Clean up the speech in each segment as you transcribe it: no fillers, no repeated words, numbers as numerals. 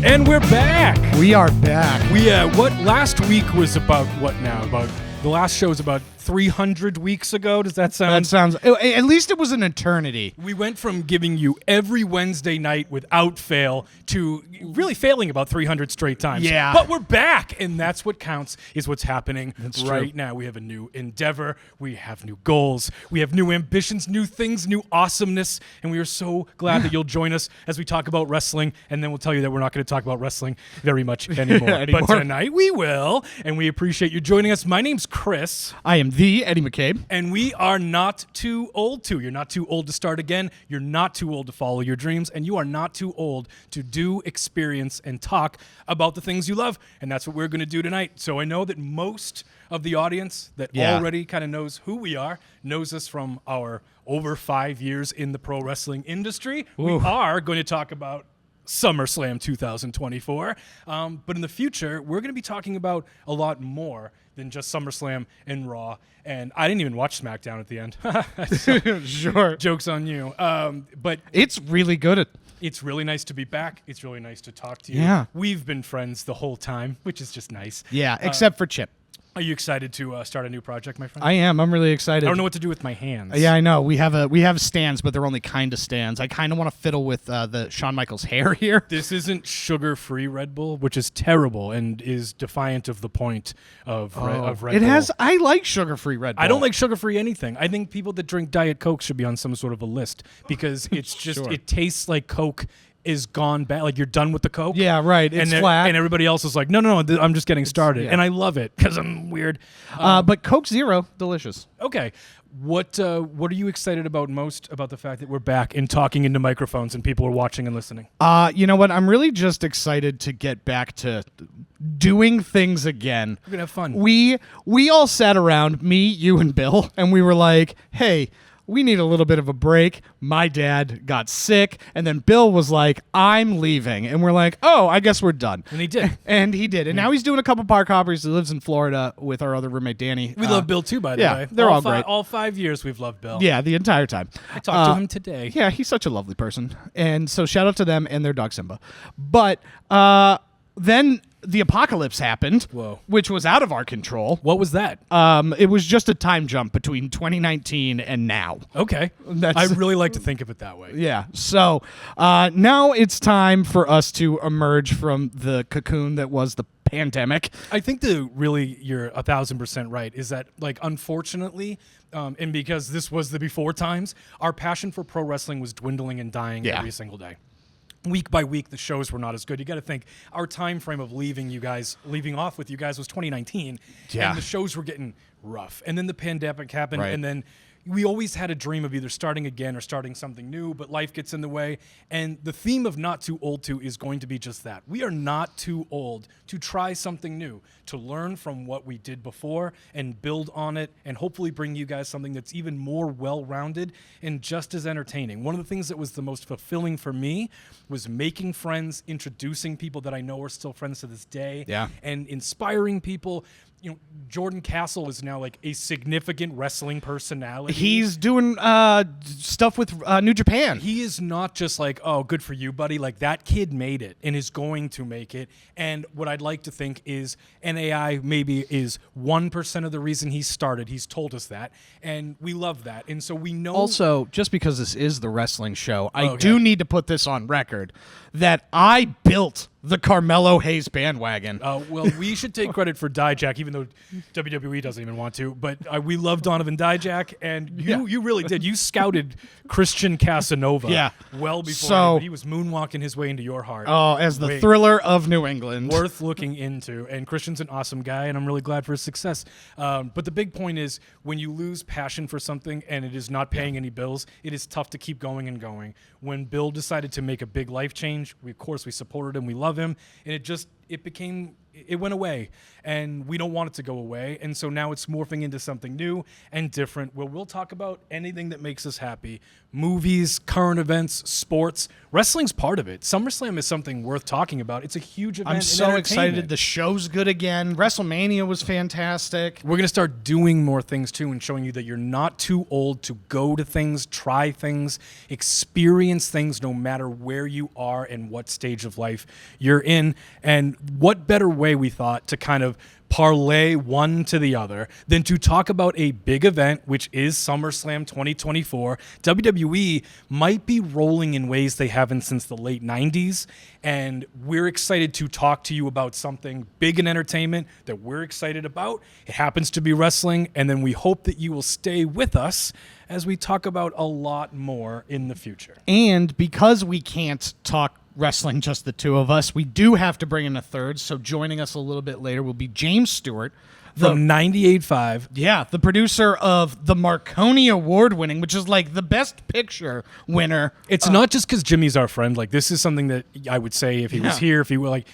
And we're back. We are back. What last week was about what now? About the last show was about 300 weeks ago. Does that sound? That sounds, at least it was an eternity. We went from giving you every Wednesday night without fail to really failing about 300 straight times. Yeah. But we're back, and that's what counts, is what's happening right true. now. We have a new endeavor. We have new goals. We have new ambitions, new things, new awesomeness, and we are so glad that you'll join us as we talk about wrestling, and then we'll tell you that we're not going to talk about wrestling very much anymore. But tonight we will, and we appreciate you joining us. My name's Chris. I am the Eddie McCabe. And we are not too old to. You're not too old to start again. You're not too old to follow your dreams. And you are not too old to do, experience, and talk about the things you love. And that's what we're going to do tonight. So I know that most of the audience that already kind of knows who we are, knows us from our over 5 years in the pro wrestling industry. Ooh. We are going to talk about SummerSlam 2024. But in the future, we're going to be talking about a lot more than just SummerSlam and Raw. And I didn't even watch SmackDown at the end. So, Sure. joke's on you. But It's really good at... it's really nice to be back. It's really nice to talk to you. Yeah. We've been friends the whole time, which is just nice. Yeah, except for Chip. Are you excited to start a new project, my friend? I am. I'm really excited. I don't know what to do with my hands. Yeah, I know. We have stands, but they're only kind of stands. I kind of want to fiddle with the Shawn Michaels hair here. This isn't sugar-free Red Bull, which is terrible and is defiant of the point of Red Bull. It has... I like sugar-free Red Bull. I don't like sugar-free anything. I think people that drink Diet Coke should be on some sort of a list because it's just Sure. It tastes like Coke is gone bad. Like you're done with the Coke. Yeah, right. It's and flat. And everybody else is like, no, I'm just getting started. yeah. And I love it because I'm weird. But Coke Zero, delicious. Okay. What are you excited about most about the fact that we're back and talking into microphones and people are watching and listening? You know what? I'm really just excited to get back to doing things again. We're going to have fun. We all sat around, me, you, and Bill, and we were like, hey, we need a little bit of a break. My dad got sick, and then Bill was like, I'm leaving. And we're like, oh, I guess we're done. And he did. And he did. And now he's doing a couple park hoppers. He lives in Florida with our other roommate, Danny. We love Bill too, by the way. They're all great. All 5 years we've loved Bill. Yeah, the entire time. I talked to him today. Yeah, he's such a lovely person. And so shout out to them and their dog Simba. But then the apocalypse happened, Whoa. which was out of our control. What was that? It was just a time jump between 2019 and now. Okay. I really like to think of it that way. Yeah. So now it's time for us to emerge from the cocoon that was the pandemic. I think you're 1,000% right, is that, like, unfortunately, and because this was the before times, our passion for pro wrestling was dwindling and dying every single day. Week by week, the shows were not as good. You got to think our time frame of leaving off with you guys was 2019, Yeah. and the shows were getting rough. And then the pandemic happened, Right. and then we always had a dream of either starting again or starting something new, but life gets in the way. And the theme of Not Too Old To is going to be just that. We are not too old to try something new, to learn from what we did before and build on it and hopefully bring you guys something that's even more well-rounded and just as entertaining. One of the things that was the most fulfilling for me was making friends, introducing people that I know are still friends to this day, and inspiring people. You know, Jordan Castle is now like a significant wrestling personality. He's doing stuff with New Japan. He is not just like, oh, good for you, buddy. Like, that kid made it and is going to make it. And what I'd like to think is NAI maybe is 1% of the reason he started. He's told us that. And we love that. And so we know. Also, just because this is the wrestling show, I do need to put this on record that I built the Carmelo Hayes bandwagon. Well, we should take credit for Dijak, even though WWE doesn't even want to. But we love Donovan Dijak, and you really did. You scouted Christian Casanova well before but he was moonwalking his way into your heart. Oh, as the Thriller of New England. Worth looking into. And Christian's an awesome guy, and I'm really glad for his success. But the big point is, when you lose passion for something and it is not paying any bills, it is tough to keep going and going. When Bill decided to make a big life change, of course we supported him, we love him, and it became it went away, and we don't want it to go away. And so now it's morphing into something new and different, where we'll talk about anything that makes us happy: movies, current events, sports. Wrestling's part of it. SummerSlam is something worth talking about. It's a huge event. I'm so excited. The show's good again. WrestleMania was fantastic. We're going to start doing more things too, and showing you that you're not too old to go to things, try things, experience things, no matter where you are and what stage of life you're in. And what better way, we thought, to kind of parlay one to the other than to talk about a big event, which is SummerSlam 2024. WWE might be rolling in ways they haven't since the late 90s, and we're excited to talk to you about something big in entertainment that we're excited about. It happens to be wrestling, and then we hope that you will stay with us as we talk about a lot more in the future. And because we can't talk wrestling, just the two of us, we do have to bring in a third. So joining us a little bit later will be James Stewart from 98.5. Yeah, the producer of the Marconi Award winning, which is like the best picture winner. It's not just because Jimmy's our friend. Like, this is something that I would say if he was here, if he were like,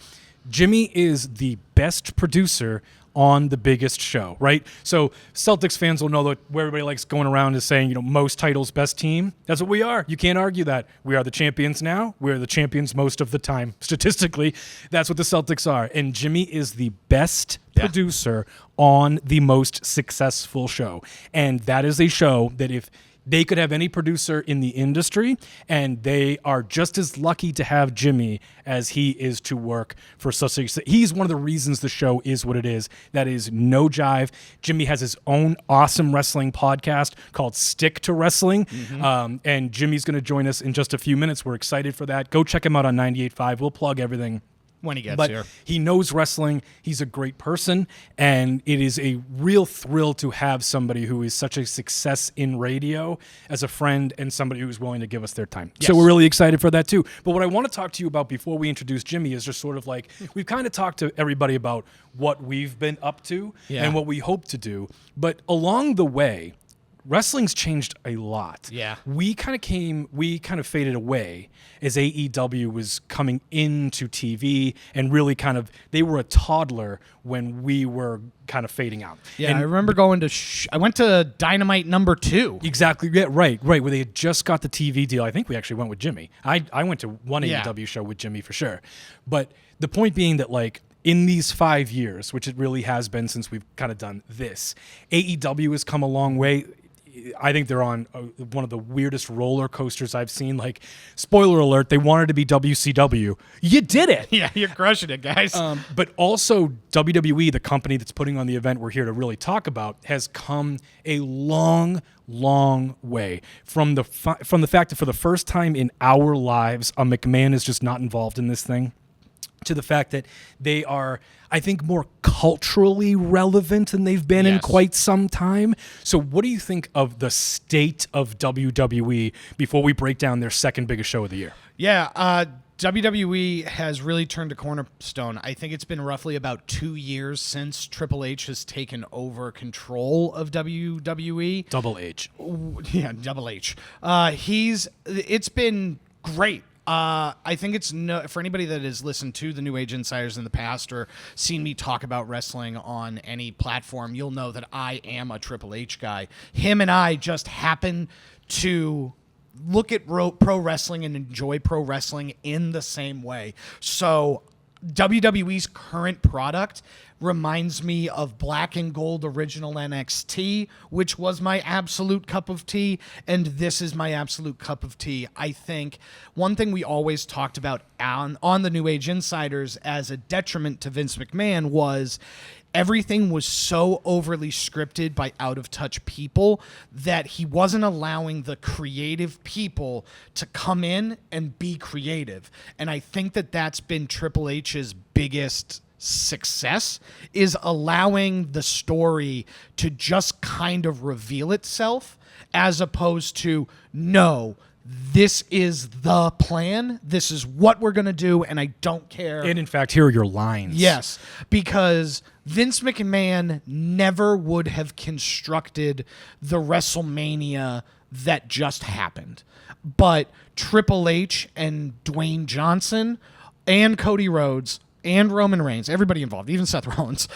Jimmy is the best producer on the biggest show, right? So Celtics fans will know that where everybody likes going around is saying, most titles, best team. That's what we are. You can't argue that. We are the champions now. We're the champions most of the time. Statistically, that's what the Celtics are. And Jimmy is the best producer on the most successful show. And that is a show that if they could have any producer in the industry, and they are just as lucky to have Jimmy as he is to work for such a... He's one of the reasons the show is what it is. That is no jive. Jimmy has his own awesome wrestling podcast called Stick to Wrestling, and Jimmy's going to join us in just a few minutes. We're excited for that. Go check him out on 98.5. We'll plug everything when he gets but here. He knows wrestling. He's a great person, and it is a real thrill to have somebody who is such a success in radio as a friend and somebody who's willing to give us their time. Yes. So we're really excited for that too. But what I want to talk to you about before we introduce Jimmy is just sort of like, we've kind of talked to everybody about what we've been up to and what we hope to do. But along the way, wrestling's changed a lot. Yeah. We kind of faded away as AEW was coming into TV, and really they were a toddler when we were kind of fading out. Yeah, and I remember going to, I went to Dynamite number 2. Exactly. Yeah, right, where they had just got the TV deal. I think we actually went with Jimmy. I went to one AEW show with Jimmy for sure. But the point being that, like, in these 5 years, which it really has been since we've kind of done this, AEW has come a long way. I think they're on one of the weirdest roller coasters I've seen. Like, spoiler alert, they wanted to be WCW. You did it. Yeah, you're crushing it, guys. But also WWE, the company that's putting on the event we're here to really talk about, has come a long, long way from the fact that for the first time in our lives, a McMahon is just not involved in this thing, to the fact that they are, I think, more culturally relevant than they've been in quite some time. So what do you think of the state of WWE before we break down their second biggest show of the year? Yeah, WWE has really turned a cornerstone. I think it's been roughly about 2 years since Triple H has taken over control of WWE. Double H. Yeah, Double H. It's been great. I think it's for anybody that has listened to the New Age Insiders in the past or seen me talk about wrestling on any platform, you'll know that I am a Triple H guy. Him and I just happen to look at pro wrestling and enjoy pro wrestling in the same way. So WWE's current product reminds me of Black and Gold Original NXT, which was my absolute cup of tea, and this is my absolute cup of tea. I think one thing we always talked about on the New Age Insiders as a detriment to Vince McMahon was everything was so overly scripted by out-of-touch people that he wasn't allowing the creative people to come in and be creative. And I think that that's been Triple H's biggest success, is allowing the story to just kind of reveal itself, as opposed to, no, this is the plan, this is what we're going to do, and I don't care. And in fact, here are your lines. Yes, because Vince McMahon never would have constructed the WrestleMania that just happened. But Triple H and Dwayne Johnson and Cody Rhodes and Roman Reigns, everybody involved, even Seth Rollins,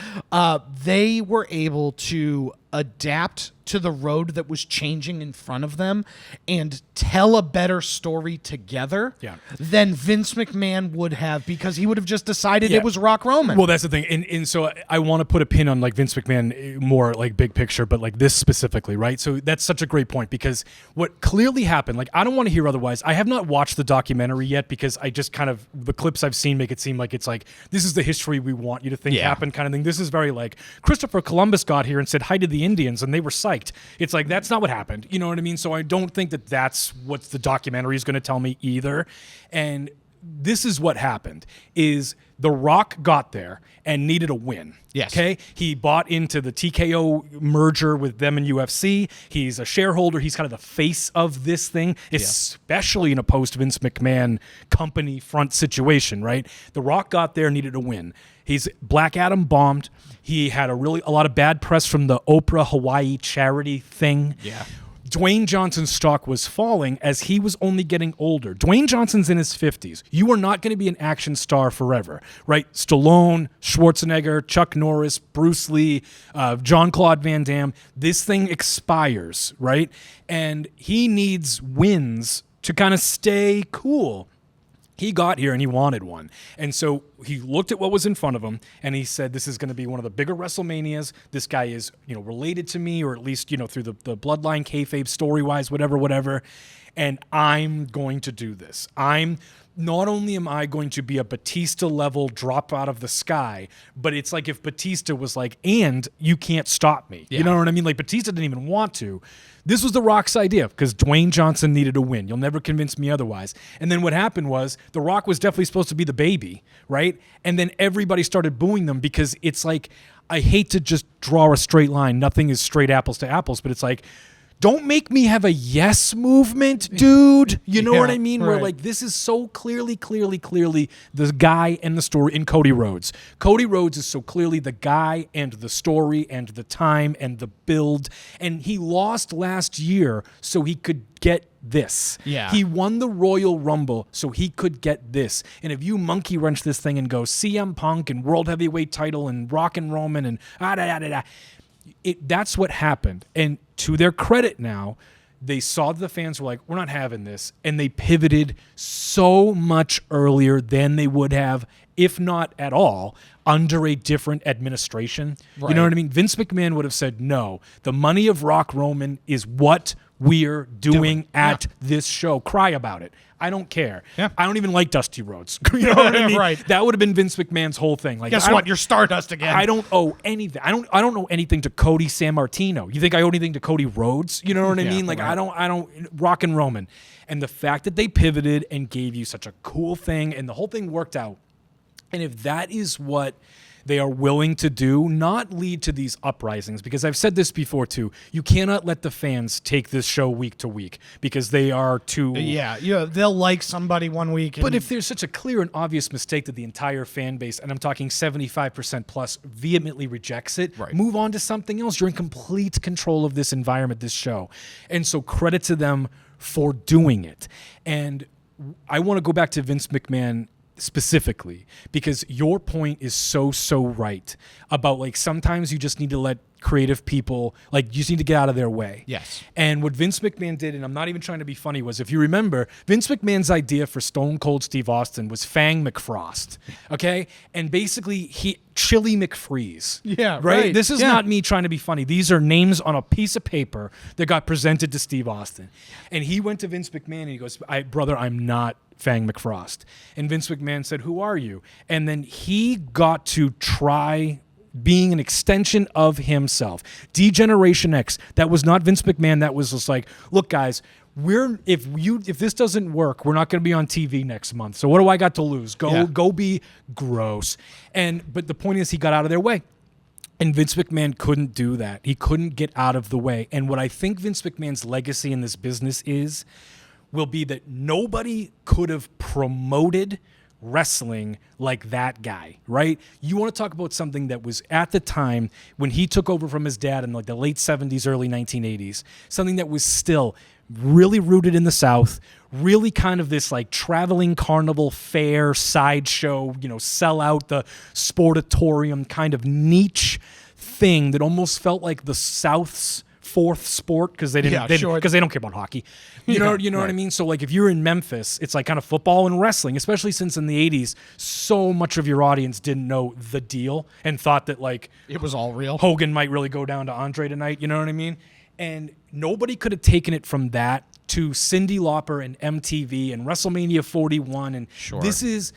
they were able to adapt to the road that was changing in front of them and tell a better story together than Vince McMahon would have, because he would have just decided it was Rock Roman. Well, that's the thing. And so I want to put a pin on like Vince McMahon more like big picture, but like this specifically, right? So that's such a great point, because what clearly happened, like I don't want to hear otherwise. I have not watched the documentary yet, because I just kind of, the clips I've seen make it seem like it's like, this is the history we want you to think happened kind of thing. This is very like Christopher Columbus got here and said hi to the Indians and they were psyched. It's like, that's not what happened. You know what I mean? So I don't think that that's what the documentary is going to tell me either. And this is what happened, is The Rock got there and needed a win. Yes. Okay? He bought into the TKO merger with them in UFC. He's a shareholder. He's kind of the face of this thing, especially in a post-Vince McMahon company front situation, right? The Rock got there, needed a win. Black Adam bombed. He had a lot of bad press from the Oprah Hawaii charity thing. Yeah. Dwayne Johnson's stock was falling as he was only getting older. Dwayne Johnson's in his 50s. You are not going to be an action star forever, right? Stallone, Schwarzenegger, Chuck Norris, Bruce Lee, Jean-Claude Van Damme. This thing expires, right? And he needs wins to kind of stay cool. He got here and he wanted one. And so he looked at what was in front of him and he said, this is going to be one of the bigger WrestleManias. This guy is, related to me, or at least, through the bloodline, kayfabe, story-wise, whatever. And I'm going to do this. Not only am I going to be a Batista level drop out of the sky, but it's like if Batista was like, and you can't stop me. Yeah. You know what I mean? Like Batista didn't even want to. This was The Rock's idea, because Dwayne Johnson needed a win. You'll never convince me otherwise. And then what happened was The Rock was definitely supposed to be the baby, right? And then everybody started booing them, because it's like, I hate to just draw a straight line. Nothing is straight apples to apples, but it's like, don't make me have a yes movement, dude. You know what I mean? Right. Where like, this is so clearly the guy and the story in Cody Rhodes. Cody Rhodes is so clearly the guy and the story and the time and the build. And he lost last year so he could get this. Yeah. He won the Royal Rumble so he could get this. And if you monkey wrench this thing and go CM Punk and World Heavyweight title and Rock and Roman and that's what happened. And to their credit now, they saw the fans were like, we're not having this. And they pivoted so much earlier than they would have, if not at all, under a different administration. Right. You know what I mean? Vince McMahon would have said, no, the money of Rock Roman is what we're doing at this show. Cry about it. I don't care. Yeah. I don't even like Dusty Rhodes. You know what I mean? Right. That would have been Vince McMahon's whole thing. Like, Guess what? You're Stardust again. I don't owe anything. I don't know anything to Cody Sammartino. You think I owe anything to Cody Rhodes? You know what I mean? Like, right. I don't Rock and Roman. And the fact that they pivoted and gave you such a cool thing and the whole thing worked out. And if that is what they are willing to do, not lead to these uprisings, because I've said this before too, you cannot let the fans take this show week to week, because they are too... Yeah, they'll like somebody one week. But if there's such a clear and obvious mistake that the entire fan base, and I'm talking 75% plus, vehemently rejects it, Right. move on to something else. You're in complete control of this environment, this show. And so credit to them for doing it. And I want to go back to Vince McMahon specifically, because your point is so right about like sometimes you just need to let creative people, like you just need to get out of their way. Yes. And what Vince McMahon did, and I'm not even trying to be funny, was if you remember, Vince McMahon's idea for Stone Cold Steve Austin was Fang McFrost. Okay? And basically Chili McFreeze. Yeah, right? right. This is Yeah. not me trying to be funny. These are names on a piece of paper that got presented to Steve Austin. And he went to Vince McMahon and he goes, brother, I'm not Fang McFrost. And Vince McMahon said, who are you? And then he got to try being an extension of himself. D-Generation X, that was not Vince McMahon. That was just like, look, guys, if this doesn't work, we're not going to be on TV next month. So what do I got to lose? Go be gross. But the point is, he got out of their way. And Vince McMahon couldn't do that. He couldn't get out of the way. And what I think Vince McMahon's legacy in this business will be that nobody could have promoted wrestling like that guy, right? You want to talk about something that was at the time when he took over from his dad in like the late 70s, early 1980s, something that was still really rooted in the South, really kind of this like traveling carnival fair sideshow, sell out the sportatorium kind of niche thing that almost felt like the South's fourth sport because they didn't because they don't care about hockey. You know what I mean? So like if you're in Memphis, it's like kind of football and wrestling, especially since in the 80s, so much of your audience didn't know the deal and thought that like it was all real. Hogan might really go down to Andre tonight, you know what I mean? And nobody could have taken it from that to Cyndi Lauper and MTV and WrestleMania 41 and this is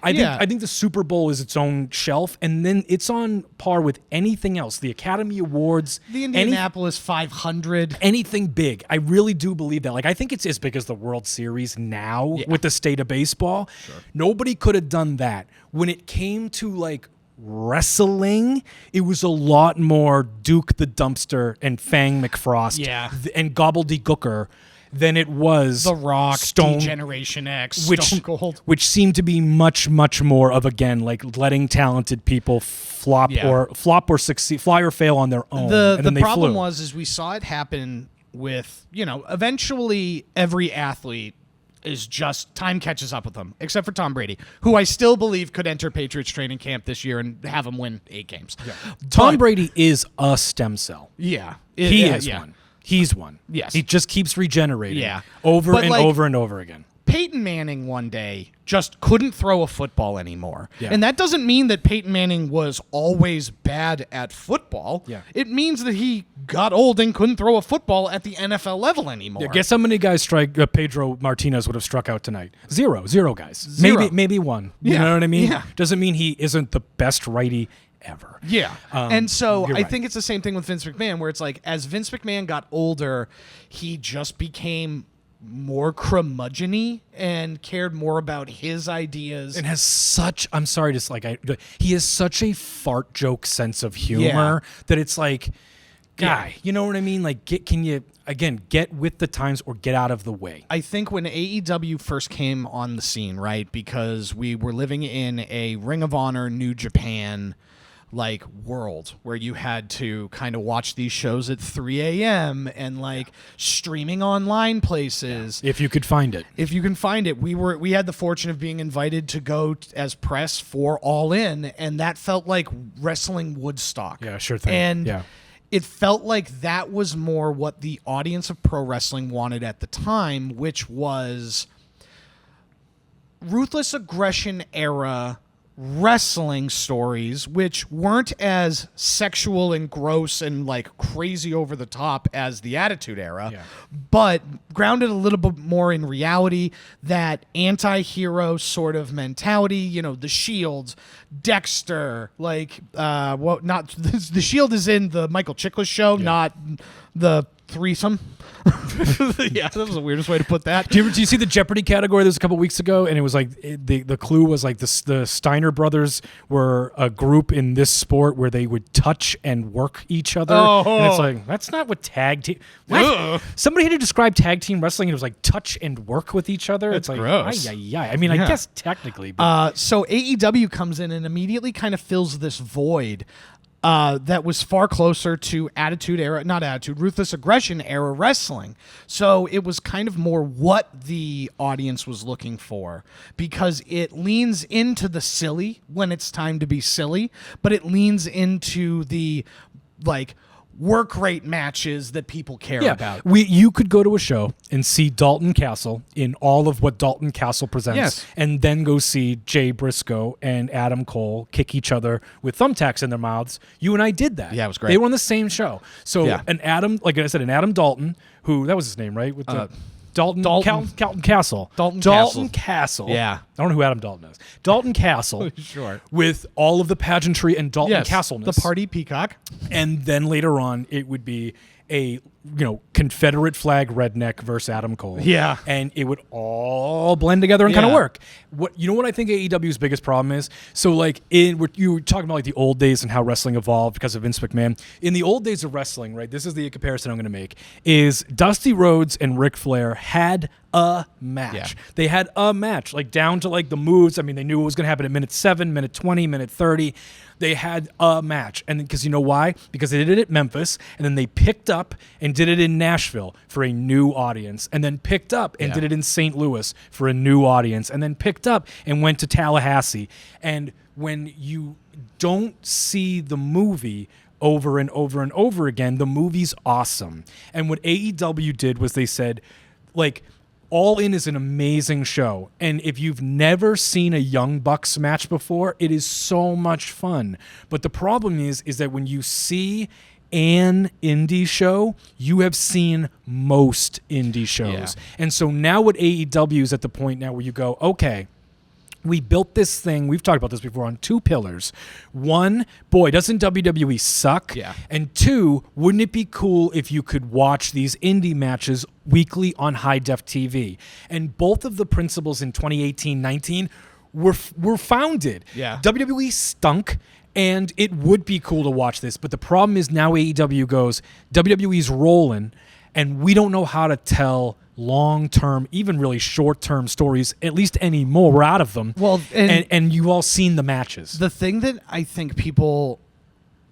I think the Super Bowl is its own shelf, and then it's on par with anything else. The Academy Awards, the Indianapolis 500, anything big. I really do believe that. Like, I think it's as big as the World Series now with the state of baseball. Sure. Nobody could have done that. When it came to like wrestling, it was a lot more Duke the Dumpster and Fang McFrost and Gobbledygooker than it was The Rock, Stone Generation X, Stone Cold, which seemed to be much, much more of again like letting talented people flop or succeed, fly or fail on their own. The problem was we saw it happen with eventually every athlete is just time catches up with them, except for Tom Brady, who I still believe could enter Patriots training camp this year and have them win 8 games. Yeah. Tom Brady is a stem cell. Yeah, he is one. He's one. Yes. He just keeps regenerating over and over and over again. Peyton Manning one day just couldn't throw a football anymore. Yeah. And that doesn't mean that Peyton Manning was always bad at football. Yeah. It means that he got old and couldn't throw a football at the NFL level anymore. Yeah, guess how many guys Pedro Martinez would have struck out tonight? Zero guys. Zero. Maybe one. You know what I mean? Yeah. Doesn't mean he isn't the best righty ever. Yeah. And so I right. think it's the same thing with Vince McMahon, where it's like as Vince McMahon got older, he just became more curmudgeon-y and cared more about his ideas. And has such, I'm sorry, just like he has such a fart joke sense of humor that it's like, guy, you know what I mean? Like, can you, again, get with the times or get out of the way? I think when AEW first came on the scene, right, because we were living in a Ring of Honor, New Japan like world where you had to kind of watch these shows at 3 a.m. and like streaming online places. If you could find it. If you can find it. We had the fortune of being invited to go as press for All In, and that felt like wrestling Woodstock. Yeah, sure thing. And it felt like that was more what the audience of pro wrestling wanted at the time, which was ruthless aggression era wrestling stories, which weren't as sexual and gross and like crazy over the top as the Attitude Era, but grounded a little bit more in reality, that anti-hero sort of mentality, the Shield, Dexter, like not the Shield is in the Michael Chiklis show, not the threesome. Yeah, that was the weirdest way to put that. Do you see the Jeopardy category? There was a couple weeks ago, and it was like the clue was like the Steiner brothers were a group in this sport where they would touch and work each other. And it's like, that's not what tag team. Somebody had to describe tag team wrestling, and it was like touch and work with each other. It's like gross. I mean, I guess technically. But. So AEW comes in and immediately kind of fills this void. That was far closer to Ruthless Aggression era wrestling. So it was kind of more what the audience was looking for, because it leans into the silly when it's time to be silly, but it leans into the like work rate matches that people care about. You could go to a show and see Dalton Castle in all of what Dalton Castle presents, and then go see Jay Briscoe and Adam Cole kick each other with thumbtacks in their mouths. You and I did that. Yeah, it was great. They were on the same show. So an Adam, like I said, an Adam Dalton, who that was his name, right? With the Dalton Castle. Dalton Castle. Yeah. I don't know who Adam Dalton is. Dalton Castle. Sure. With all of the pageantry and Dalton Castleness. The party peacock. And then later on, it would be a Confederate flag redneck versus Adam Cole. Yeah. And it would all blend together and kind of work. What I think AEW's biggest problem is? So like you were talking about like the old days and how wrestling evolved because of Vince McMahon. In the old days of wrestling, right? This is the comparison I'm going to make. Is Dusty Rhodes and Ric Flair had a match. Yeah. They had a match, like down to like the moves. I mean, they knew it was going to happen at minute 7, minute 20, minute 30. They had a match. And because you know why? Because they did it at Memphis, and then they picked up and did it in Nashville for a new audience, and then picked up and did it in St. Louis for a new audience, and then picked up and went to Tallahassee. And when you don't see the movie over and over and over again, the movie's awesome. And what AEW did was they said, like, All In is an amazing show, and if you've never seen a Young Bucks match before, it is so much fun. But the problem is that when you see an indie show, you have seen most indie shows. Yeah. And so now what AEW is at the point now where you go, okay, we built this thing, we've talked about this before, on 2 pillars. 1, boy, doesn't WWE suck? Yeah. And 2, wouldn't it be cool if you could watch these indie matches weekly on high-def TV? And both of the principles in 2018-19 were founded. Yeah. WWE stunk, and it would be cool to watch this. But the problem is now AEW goes, WWE's rolling, and we don't know how to tell long-term, even really short-term stories, at least anymore. We're out of them. Well, and you've all seen the matches. The thing that I think people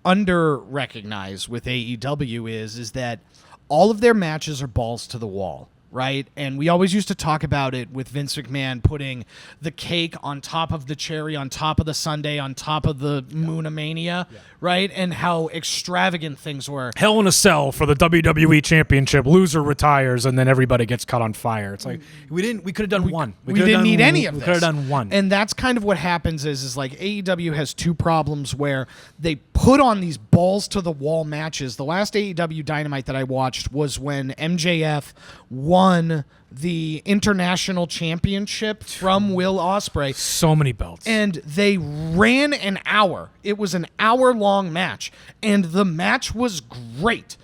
under-recognize with AEW is that all of their matches are balls to the wall, right? And we always used to talk about it with Vince McMahon putting the cake on top of the cherry, on top of the sundae, on top of the Moonamania, right? And how extravagant things were. Hell in a Cell for the WWE Championship. Loser retires, and then everybody gets caught on fire. It's like we could have done one. We didn't need any of this. We could have done one. And that's kind of what happens is like AEW has 2 problems where they put on these balls to the wall matches. The last AEW Dynamite that I watched was when MJF won the international championship from Will Ospreay. So many belts. And they ran an hour. It was an hour-long match. And the match was great.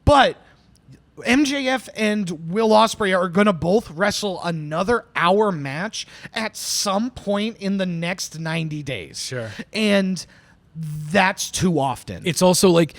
But MJF and Will Ospreay are going to both wrestle another hour match at some point in the next 90 days. Sure. And that's too often. It's also like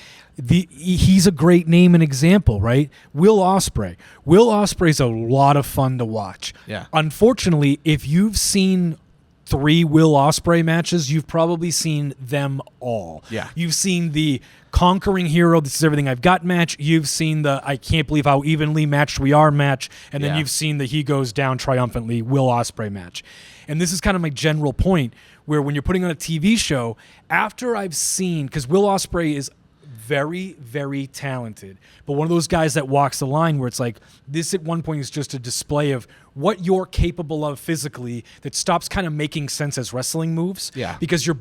he's a great name and example, right? Will Ospreay. Will Ospreay's a lot of fun to watch. Yeah. Unfortunately, if you've seen 3 Will Ospreay matches, you've probably seen them all. Yeah. You've seen the conquering hero, this is everything I've got match. You've seen the I can't believe how evenly matched we are match. And then Yeah. you've seen the he goes down triumphantly Will Ospreay match. And this is kind of my general point, where when you're putting on a TV show, after I've seen, because Will Ospreay is very, very talented, but one of those guys that walks the line where it's like, this at one point is just a display of what you're capable of physically that stops kind of making sense as wrestling moves. Yeah. Because your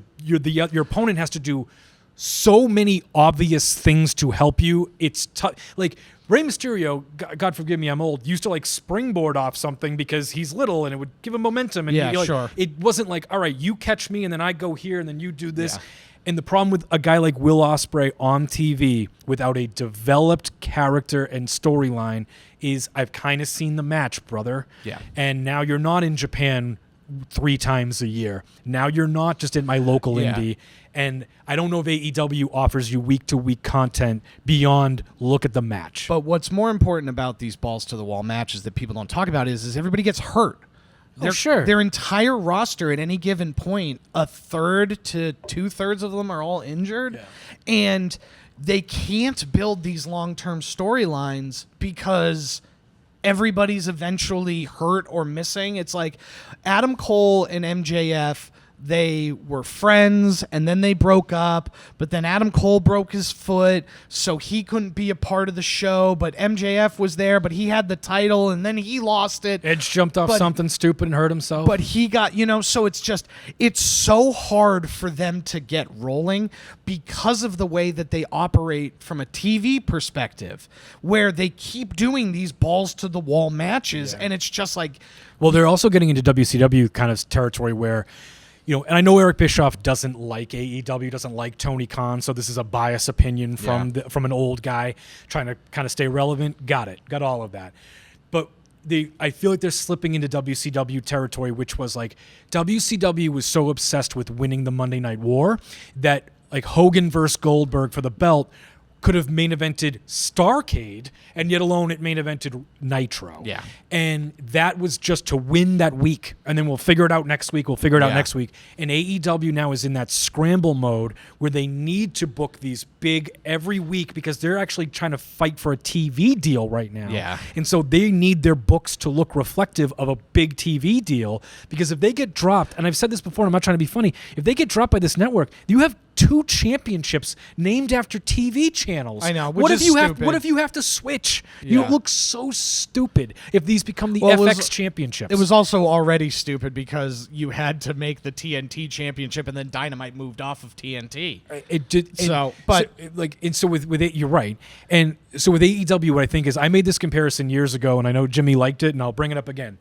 opponent has to do so many obvious things to help you. It's tough. Like Rey Mysterio, God forgive me, I'm old, used to like springboard off something because he's little and it would give him momentum. And Yeah, like, sure. It wasn't like, all right, you catch me and then I go here and then you do this. Yeah. And the problem with a guy like Will Ospreay on TV without a developed character and storyline is I've kind of seen the match, brother. Yeah. And now you're not in Japan 3 times a year. Now you're not just in my local Yeah. indie. And I don't know if AEW offers you week-to-week content beyond look at the match. But what's more important about these balls to the wall matches that people don't talk about is everybody gets hurt. Sure. Their entire roster at any given point, 1/3 to 2/3 of them are all injured. Yeah. And they can't build these long-term storylines because everybody's eventually hurt or missing. It's like Adam Cole and MJF, they were friends and then they broke up, but then Adam Cole broke his foot, so he couldn't be a part of the show, but MJF was there, but he had the title and then he lost it. Edge jumped off But- something stupid and hurt himself. But he got, so it's so hard for them to get rolling because of the way that they operate from a TV perspective, where they keep doing these balls to the wall matches, and it's just like, well, they're also getting into WCW kind of territory where, and I know Eric Bischoff doesn't like AEW, doesn't like Tony Khan, so this is a biased opinion from from an old guy trying to kind of stay relevant. Got all of that. But I feel like they're slipping into WCW territory, which was like WCW was so obsessed with winning the Monday Night War that like Hogan versus Goldberg for the belt could have main evented Starrcade, and yet alone it main evented Nitro. Yeah. And that was just to win that week. And then we'll figure it out next week. And AEW now is in that scramble mode where they need to book these big every week because they're actually trying to fight for a TV deal right now. Yeah. And so they need their books to look reflective of a big TV deal, because if they get dropped, and I've said this before and I'm not trying to be funny, if they get dropped by this network, you have 2 championships named after TV channels. I know. What if you have to switch? You Yeah. look so stupid if these become the Well, it FX was- championships. It was also already stupid because you had to make the TNT championship, and then Dynamite moved off of TNT. It did. So, but- so with it, you're right. And so with AEW, what I think is, I made this comparison years ago, and I know Jimmy liked it, and I'll bring it up again.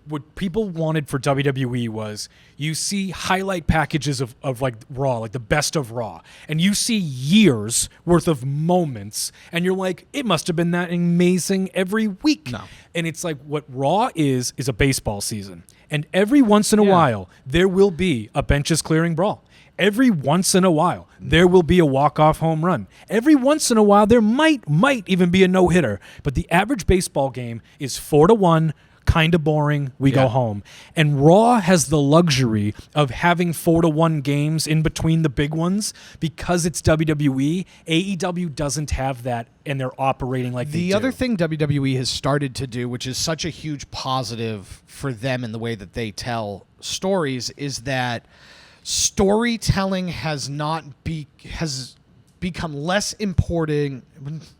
What people wanted for WWE was, you see highlight packages of like Raw, like the best of Raw, and you see years worth of moments, and you're like, it must have been that amazing every week. No. And it's like, what Raw is a baseball season. And every once in a while, there will be a benches clearing brawl. Every once in a while, there will be a walk-off home run. Every once in a while, there might even be a no-hitter. But the average baseball game is 4-1, kind of boring, we go home. And Raw has the luxury of having 4-1 games in between the big ones because it's WWE. AEW doesn't have that, and they're operating like they do. The other thing WWE has started to do, which is such a huge positive for them in the way that they tell stories, is that storytelling has become less important.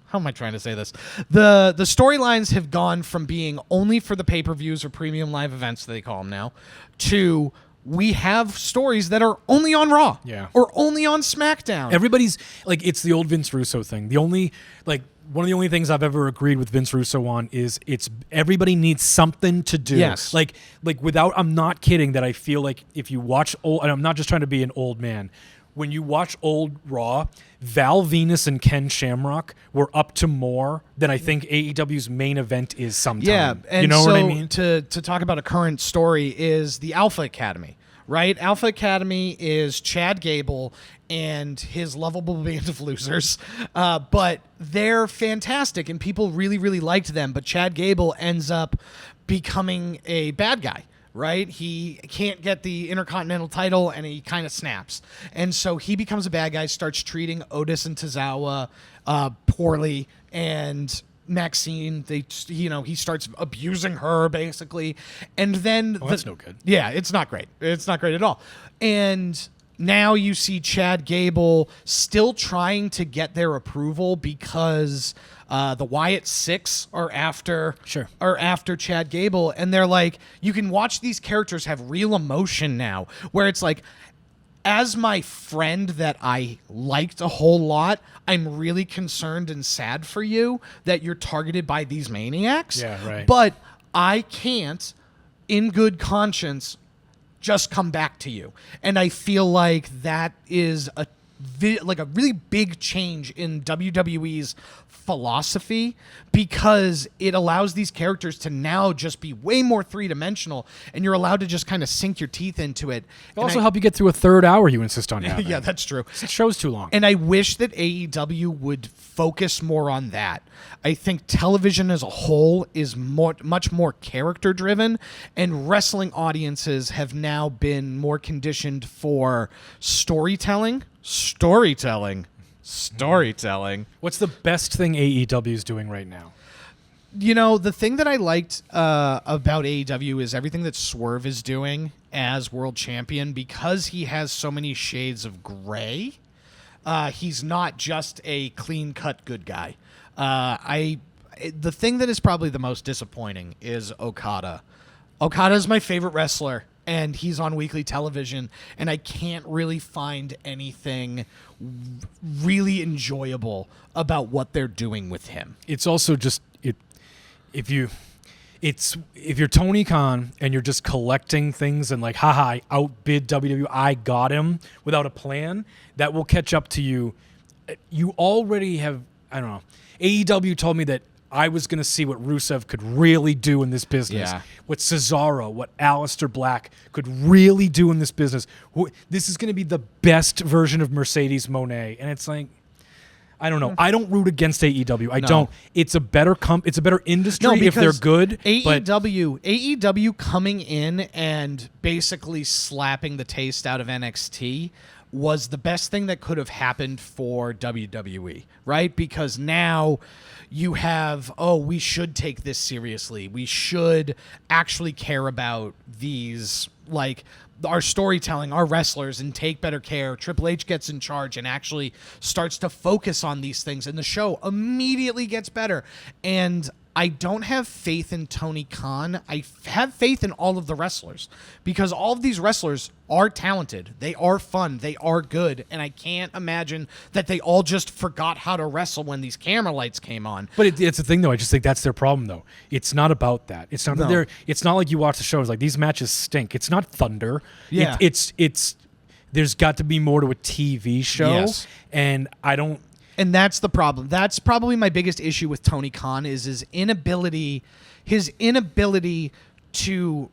How am I trying to say this? The storylines have gone from being only for the pay-per-views or premium live events, they call them now, to we have stories that are only on Raw or only on SmackDown. Everybody's like, it's the old Vince Russo thing. One of the only things I've ever agreed with Vince Russo on is everybody needs something to do. Yes. Like without, I'm not kidding that I feel like if you watch old, and I'm not just trying to be an old man, when you watch old Raw, Val Venus and Ken Shamrock were up to more than I think AEW's main event is sometimes. Yeah, and you know so what I mean? To talk about a current story is the Alpha Academy, right? Alpha Academy is Chad Gable and his lovable band of losers, but they're fantastic, and people really, really liked them, but Chad Gable ends up becoming a bad guy. Right? He can't get the Intercontinental title, and he kind of snaps. And so he becomes a bad guy, starts treating Otis and Tozawa poorly, and Maxine, he starts abusing her, basically. And then... that's no good. Yeah, it's not great. It's not great at all. And now you see Chad Gable still trying to get their approval because... the Wyatt Six are after Chad Gable, and they're like, you can watch these characters have real emotion now, where it's like, as my friend that I liked a whole lot, I'm really concerned and sad for you that you're targeted by these maniacs. Yeah, right. But I can't, in good conscience, just come back to you. And I feel like that is a really big change in WWE's philosophy, because it allows these characters to now just be way more three-dimensional, and you're allowed to just kind of sink your teeth into it. It'll also help you get through a third hour you insist on having. Yeah, that's true. The show's too long. And I wish that AEW would focus more on that. I think television as a whole is much more character-driven, and wrestling audiences have now been more conditioned for storytelling. What's the best thing AEW is doing right now? You know, the thing that I liked about AEW is everything that Swerve is doing as world champion, because he has so many shades of gray. He's not just a clean-cut good guy. The thing that is probably the most disappointing is Okada. Okada is my favorite wrestler, and he's on weekly television, and I can't really find anything really enjoyable about what they're doing with him. It's also just if you're Tony Khan and you're just collecting things and like, haha, I outbid WWE, I got him without a plan, that will catch up to you. You already have, I don't know. AEW told me that I was going to see what Rusev could really do in this business. Yeah. What Cesaro, what Aleister Black could really do in this business. This is going to be the best version of Mercedes Moné. And it's like, I don't know. I don't root against AEW. I don't. It's a better it's a better industry if they're because good. But AEW coming in and basically slapping the taste out of NXT was the best thing that could have happened for WWE, right? Because now you have, we should take this seriously. We should actually care about these, like, our storytelling, our wrestlers, and take better care. Triple H gets in charge and actually starts to focus on these things, and the show immediately gets better. And I don't have faith in Tony Khan. I have faith in all of the wrestlers, because all of these wrestlers are talented. They are fun. They are good. And I can't imagine that they all just forgot how to wrestle when these camera lights came on. But it's the thing, though. I just think that's their problem, though. It's not about that. It's not that they're. It's not like you watch the shows like these matches stink. It's not Thunder. Yeah. It's. There's got to be more to a TV show, Yes. and I don't. And that's the problem. That's probably my biggest issue with Tony Khan is his inability to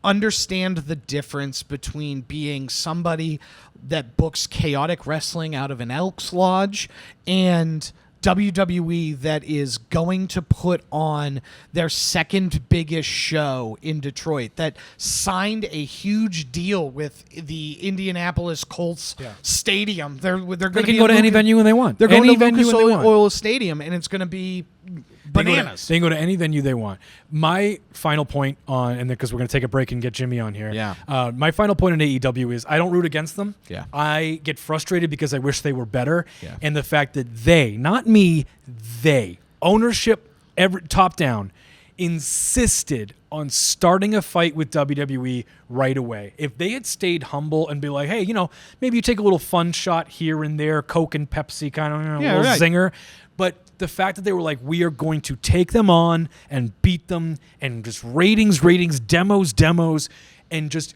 understand the difference between being somebody that books chaotic wrestling out of an Elks Lodge and WWE that is going to put on their second biggest show in Detroit, that signed a huge deal with the Indianapolis Colts stadium. They're going They can go to any venue they want. They're going any to venue Lucas they want. Oil Stadium, and it's going to be bananas. They can go to any venue they want. My final point on, and because we're going to take a break and get Jimmy on here. Yeah. My final point on AEW is I don't root against them. Yeah. I get frustrated because I wish they were better. Yeah. And the fact that they, not me, ownership, top down, insisted on starting a fight with WWE right away. If they had stayed humble and be like, hey, maybe you take a little fun shot here and there, Coke and Pepsi kind of, little zinger. But the fact that they were like, we are going to take them on and beat them, and just ratings, demos, and just,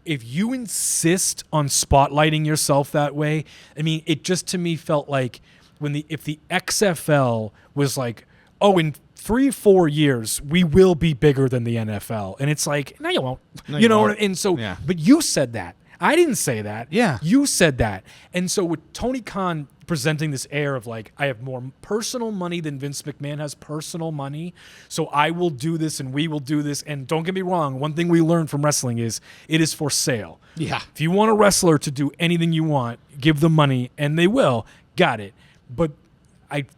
if you insist on spotlighting yourself that way, I mean, it just to me felt like if the XFL was like, in 3-4 years we will be bigger than the NFL, and it's like, no, you won't. No, you know, won't. and so, but you said that. I didn't say that. Yeah. You said that. And so with Tony Khan presenting this air of like, I have more personal money than Vince McMahon has personal money, so I will do this and we will do this. And don't get me wrong, one thing we learned from wrestling is it is for sale. Yeah. If you want a wrestler to do anything you want, give them money, and they will. Got it. But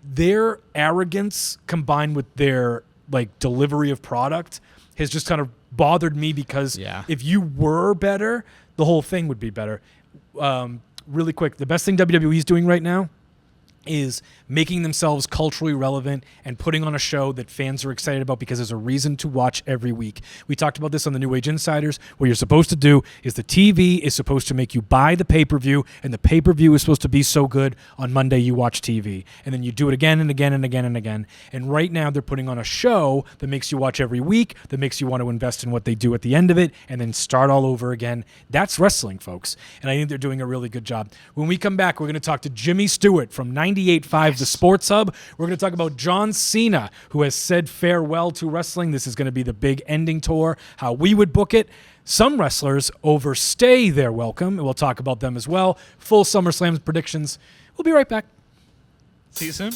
their arrogance combined with their like delivery of product has just kind of bothered me, because if you were better, the whole thing would be better. Really quick, the best thing WWE is doing right now is making themselves culturally relevant and putting on a show that fans are excited about, because there's a reason to watch every week. We talked about this on the New Age Insiders. What you're supposed to do is the TV is supposed to make you buy the pay-per-view, and the pay-per-view is supposed to be so good on Monday you watch TV. And then you do it again and again and again and again. And right now they're putting on a show that makes you watch every week, that makes you want to invest in what they do at the end of it, and then start all over again. That's wrestling, folks. And I think they're doing a really good job. When we come back, we're going to talk to Jimmy Stewart from 98.5 The Sports Hub. We're going to talk about John Cena, who has said farewell to wrestling. This is going to be the big ending tour, how we would book it. Some wrestlers overstay their welcome, and we'll talk about them as well. Full SummerSlam predictions. We'll be right back. See you soon.